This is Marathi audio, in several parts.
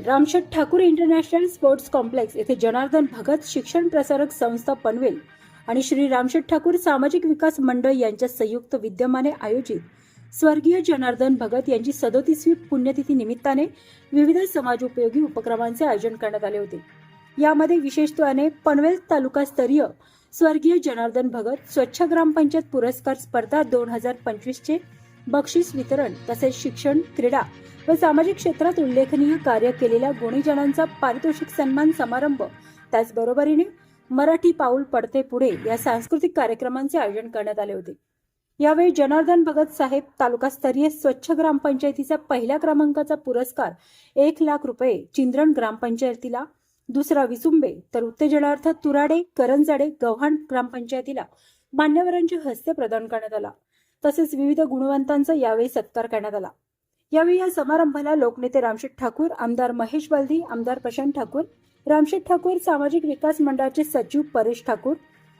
Ramsheth Thakur international sports complex येथे जनार्दन भगत शिक्षण प्रसारक संस्था पनवेल आणि श्री रामशेठ ठाकूर सामाजिक विकास मंडळ यांच्या संयुक्त विद्यमाने आयोजित स्वर्गीय जनार्दन भगत यांची 37वी पुण्यतिथी निमित्ताने विविध समाजोपयोगी उपक्रमांचे आयोजन करण्यात आले होते। यामध्ये विशेषत्वाने पनवेल तालुकास्तरीय स्वर्गीय जनार्दन भगत स्वच्छ ग्रामपंचायत पुरस्कार स्पर्धा 2025 चे बक्षीस वितरण तसेच शिक्षण, क्रीडा व सामाजिक क्षेत्रात उल्लेखनीय कार्य केलेल्या गुणीजनांचा पारितोषिक सन्मान समारंभ, त्याचबरोबरीने मराठी पाऊल पडते पुढे या सांस्कृतिक कार्यक्रमांचे आयोजन करण्यात आले होते। यावेळी जनार्दन भगत साहेब तालुकास्तरीय स्वच्छ ग्रामपंचायतीचा पहिल्या क्रमांकाचा पुरस्कार 1 लाख रुपये चिंद्रण ग्रामपंचायतीला, दुसरा विसुंबे तर उत्तेजनार्थ तुराडे, करंजाडे, गव्हाण ग्रामपंचायतीला मान्यवरांच्या हस्ते प्रदान करण्यात आला। तसेच विविध गुणवंतांचा यावेळी सत्कार करण्यात आला। यावेळी या समारंभाला लोकनेते रामशेठ ठाकूर, आमदार महेश बलदी, आमदार प्रशांत ठाकूर, रामशेठ ठाकूर सामाजिक विकास मंडळाचे सचिव परेश ठाकूर,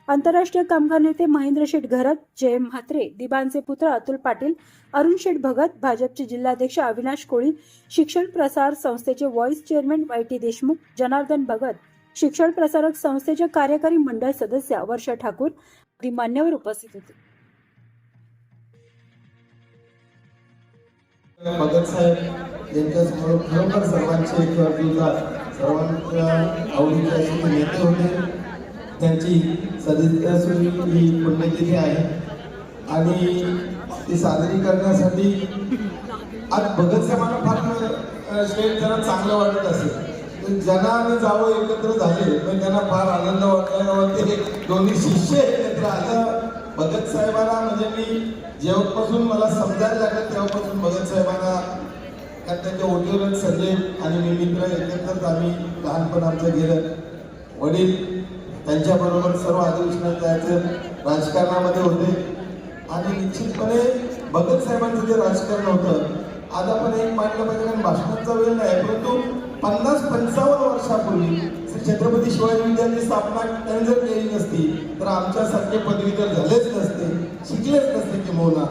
आंतरराष्ट्रीय कामगार नेते महेंद्र शेठ घरत, जय म्हात्रे, दिबांचे पुत्र अतुल पाटील, अरुण शेठ भगत, भाजपचे जिल्हाध्यक्ष अविनाश कोळी, शिक्षण प्रसार संस्थेचे व्हाईस चेअरमन वाय.टी. देशमुख, जनार्दन भगत शिक्षण प्रसारक संस्थेचे कार्यकारी मंडळ सदस्य वर्षा ठाकूर आदी मान्यवर उपस्थित होते। भगत साहेब यांच्यासमोर खरोखर सर्वांचे एक सर्वांच्या आवडीचे असे नेते होते। त्यांची 37वी ही पुण्यतिथी आहे आणि ती साजरी करण्यासाठी आज भगत साहेबांना फार स्टेट जरा चांगलं वाटत असेल। जना आणि जावं एकत्र झाले पण त्यांना फार आनंद वाटला। ते दोन्ही शिष्य एकत्र आलं। भगत साहेबांना म्हणजे मी जेव्हापासून मला समजायला लागलं तेव्हापासून भगत साहेबांना त्यांच्या ओटीवर संजय आणि मी मित्र एकत्रच आम्ही लहानपण आमचं गेलं। वडील त्यांच्याबरोबर सर्व अधिवेशनात जायचं, राजकारणामध्ये होते आणि निश्चितपणे भगत साहेबांचं जे राजकारण होतं, आज आपण एक मांडलं पाहिजे कारण भाषणाचा वेळ नाही, परंतु 50-55 वर्षापूर्वी श्री छत्रपती शिवाजी विद्यालयाची स्थापना त्यांनी जर केली नसती तर आमच्यासारखे पदवीधर झालेच नसते, शिकलेच नसते किंबहुना।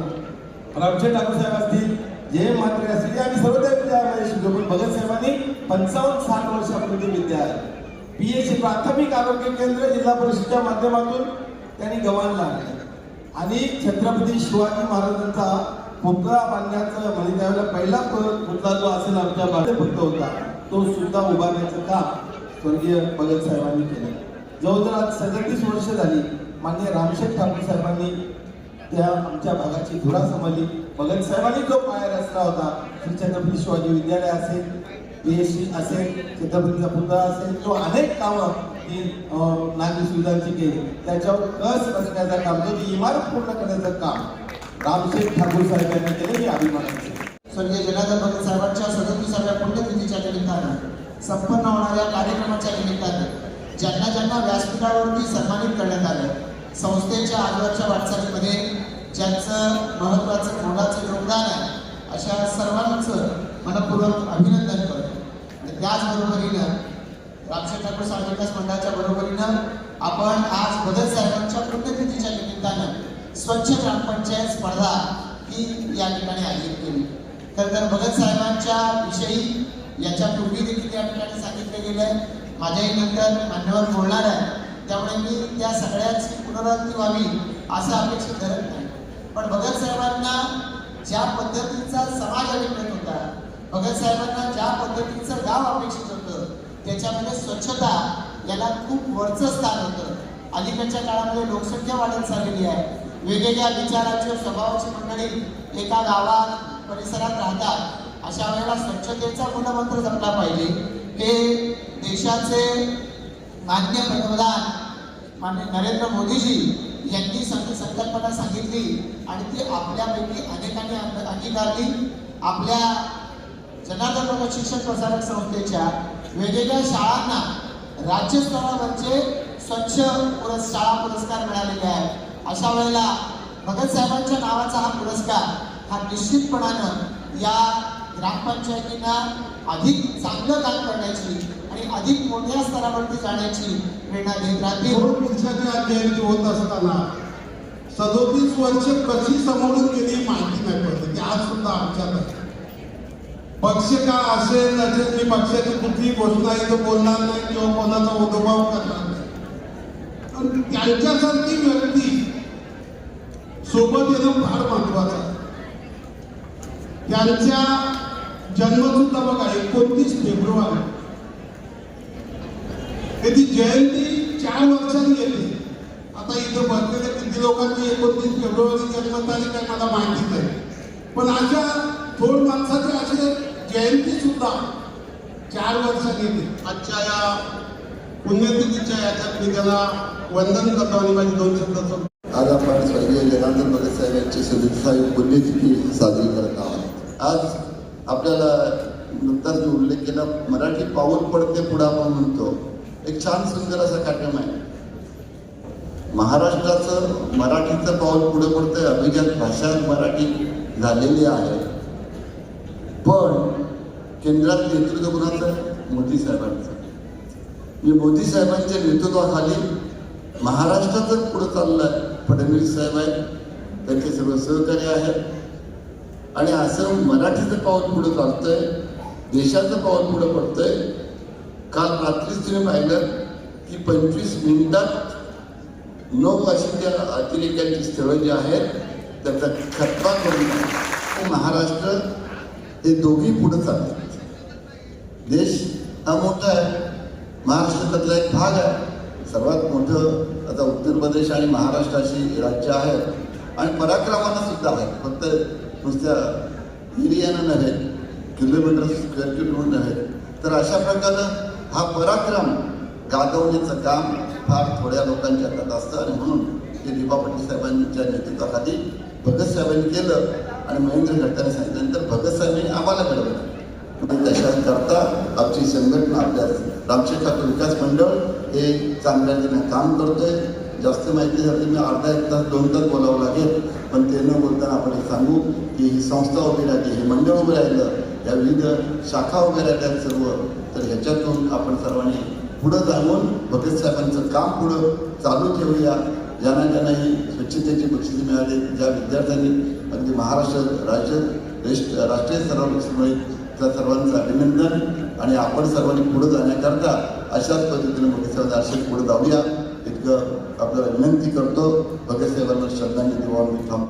रामशेठ ठाकूर साहेब असतील, जय म्हात्रे असतील, आम्ही सर्व त्या विद्यालयामध्ये शिकलो, पण भगत साहेबांनी 55-60 वर्षापूर्वी विद्यालय PHC प्राथमिक आरोग्य केंद्र जिल्हा परिषदेच्या माध्यमातून त्यांनी गव्हाणला आणि छत्रपती शिवाजी महाराजांचा पुतळा बांधण्याचं म्हणजे त्यावेळेला पहिला पुतळा जो असेल आमच्या भारतात फक्त होता तो सुद्धा उभारण्याचं काम स्वर्गीय भगत साहेबांनी केलं। जवळजवळ आज 37 वर्ष झाली माननीय रामशेठ ठाकूर साहेबांनी त्या आमच्या भागाची धुरा समजली। भगत साहेबांनी जो पाया रचला होता, श्री छत्रपती शिवाजी विद्यालय असेल, PHC असेल, छत्रपतीचा पुतळा असेल, तो अनेक कामं ही नागरी सुविधांची केली, त्याच्यावर कस रचण्याचं काम, तो इमारत पूर्ण करण्याचं काम रामशेठ ठाकूर साहेब यांनी केले, हे अभिमानाचे। स्वर्गीय जनार्दन भगत साहेबांच्या 37व्या पुण्यतिथीच्या निमित्तानं संपन्न होणाऱ्या कार्यक्रमाच्या निमित्तानं ज्यांना ज्यांना व्यासपीठावरती सन्मानित करण्यात आलं, संस्थेच्या आजवरच्या वाटचालीमध्ये ज्यांचं महत्त्वाचं मोलाचं योगदान आहे, अशा सर्वांचं मनपूर्वक अभिनंदन करतो। आणि त्याचबरोबरीनं रामशेठ ठाकूर सामाजिक विकास मंडळाच्या बरोबरीनं आपण आज भगत साहेबांच्या पुण्यतिथीच्या निमित्तानं स्वच्छ ग्रामपंचायत स्पर्धा ही या ठिकाणी आयोजित केली। तर भगत साहेबांच्या विषयी याच्यापूर्वी देखील या ठिकाणी सांगितले गेले, माझ्याही नंतर मान्यवर बोलणार आहे, त्यामुळे मी त्या सगळ्याची पुनरावृत्ती व्हावी असं अपेक्षित धरत नाही। पण भगत साहेबांना ज्या पद्धतीचा समाज अपेक्षित होता, भगत साहेबांना ज्या पद्धतीचं गाव अपेक्षित होतं, त्याच्यामध्ये स्वच्छता याला खूप वरचं स्थान होतं। अलीकडच्या काळामध्ये लोकसंख्या वाढत चाललेली आहे, वेगवेगळ्या विचाराची स्वभावाची मंडळी एका गावात परिसरात राहतात, अशा वेळेला स्वच्छतेचा मूलमंत्र जपला पाहिजे। हे देशाचे माननीय पंतप्रधान माननीय नरेंद्र मोदीजी यांनी संकल्पना सांगितली आणि ती आपल्यापैकी अनेकांनी अंगीकारली। आपल्या जनार्दन भगत शिक्षण प्रसारक संस्थेच्या वेगवेगळ्या शाळांना राज्यस्तरावरचे स्वच्छ शाळा पुरस्कार मिळालेले आहेत। अशा वेळेला भगत साहेबांच्या नावाचा हा पुरस्कार हा निश्चितपणानं या ग्रामपंचायतींना अधिक चांगलं काम करण्याची आणि अधिक मोठ्या स्तरावरती जाण्याची प्रेरणा देत राहतील। जयंती होत असताना 37 वर्ष कशी समोरून गेली माहिती नाही पडत, आज सुद्धा आमच्यात पक्ष का असेल नसेल, मी पक्षाची कुठलीही घोषणा इथं बोलणार नाही किंवा कोणाचा उदोबाव करणार नाही. पण त्यांच्यासारखी व्यक्ती सोबत येणं फार महत्वाचं आहे. त्यांच्या जन्म सुद्धा बघा 29 फेब्रुवारी, त्याची जयंती 4 वर्षांनी येते. आता इथं बसलेल्या किती लोकांची 29 फेब्रुवारी जन्म तारीख आहे मला माहिती नाही, पण अशा थोड माणसाची अशी जयंती सुद्धा 4 वर्षांनी येते. आजच्या या पुण्यतिथीच्या याच्यात मी त्याला वंदन करतो आणि माझी 2 शब्द सांगतो. आज आपण स्वर्गीय जनार्दन भगत साहेब यांची 37वी पुण्यतिथी साजरी करत आहोत. आज आपल्याला नुकताच मी उल्लेख केला, मराठी पाऊल पडते पुढे आपण म्हणतो, एक छान सुंदर असा कार्यक्रम आहे. महाराष्ट्राचं मराठीचं पाऊल पुढे पडतंय, अभिजात भाषा मराठी झालेली आहे. पण केंद्रात नेतृत्व कोणाचं? मोदी साहेबांचं. मी मोदी साहेबांच्या नेतृत्वाखाली महाराष्ट्राचं पुढे चाललंय. फडणवीस साहेब आहेत, त्यांचे सर्व सहकारी आहेत आणि असं मराठीचं पाऊल पुढे चालतंय, देशाचं पाऊल पुढे पडतंय. काल रात्रीच तुम्ही पाहिलं की 25 मिनिटात 9 अशी त्या अतिरेक्यांची स्थळं जी आहेत त्याचा खतपा करून महाराष्ट्र हे दोघी पुढे चालतात. देश हा मोठा आहे, महाराष्ट्र त्यातला एक भाग आहे. सर्वात मोठं आता उत्तर प्रदेश आणि महाराष्ट्र अशी राज्य आहेत आणि पराक्रमानं सुद्धा आहेत. फक्त नुसत्या एरियानं नव्हे, किलोमीटर स्क्वेअर किलोमीटर नव्हे, तर अशा प्रकारे हा पराक्रम गाजवण्याचं काम फार थोड्या लोकांच्या हातात असतं आणि म्हणून ते दिपा पाटील साहेबांच्या नेतृत्वाखाली भगत साहेबांनी केलं आणि महेंद्र घटकाने सांगितल्यानंतर भगत साहेबांनी आम्हाला घडवलं. त्याच्याकरता आमची संघटना आपल्या रामशेठ ठाकूर विकास मंडळ हे चांगल्या रीतीने काम करतोय. जास्त माहितीसाठी मी अर्धा 1 तास 2 तास बोलावं लागेल, पण ते न बोलताना आपण एक सांगू की ही संस्था उभी राहिली, हे मंडळ उभं राहिलं, या विविध शाखा उभ्या राहिल्या सर्व, तर ह्याच्यातून आपण सर्वांनी पुढं जाऊन भगत साहेबांचं काम पुढं चालू ठेवूया. ज्यांना ज्यांनाही स्वच्छतेची बक्षिसे मिळाली, ज्या विद्यार्थ्यांनी अगदी महाराष्ट्र राष्ट्रीय स्तरावर त्या सर्वांचं अभिनंदन आणि आपण सर्वांनी पुढे जाण्याकरता अशाच पद्धतीने भगत साहेबांना असे पुढे जाऊया इतकं आपल्याला विनंती करतो. भगत साहेबांना श्रद्धांजली देऊन मी थांबतो.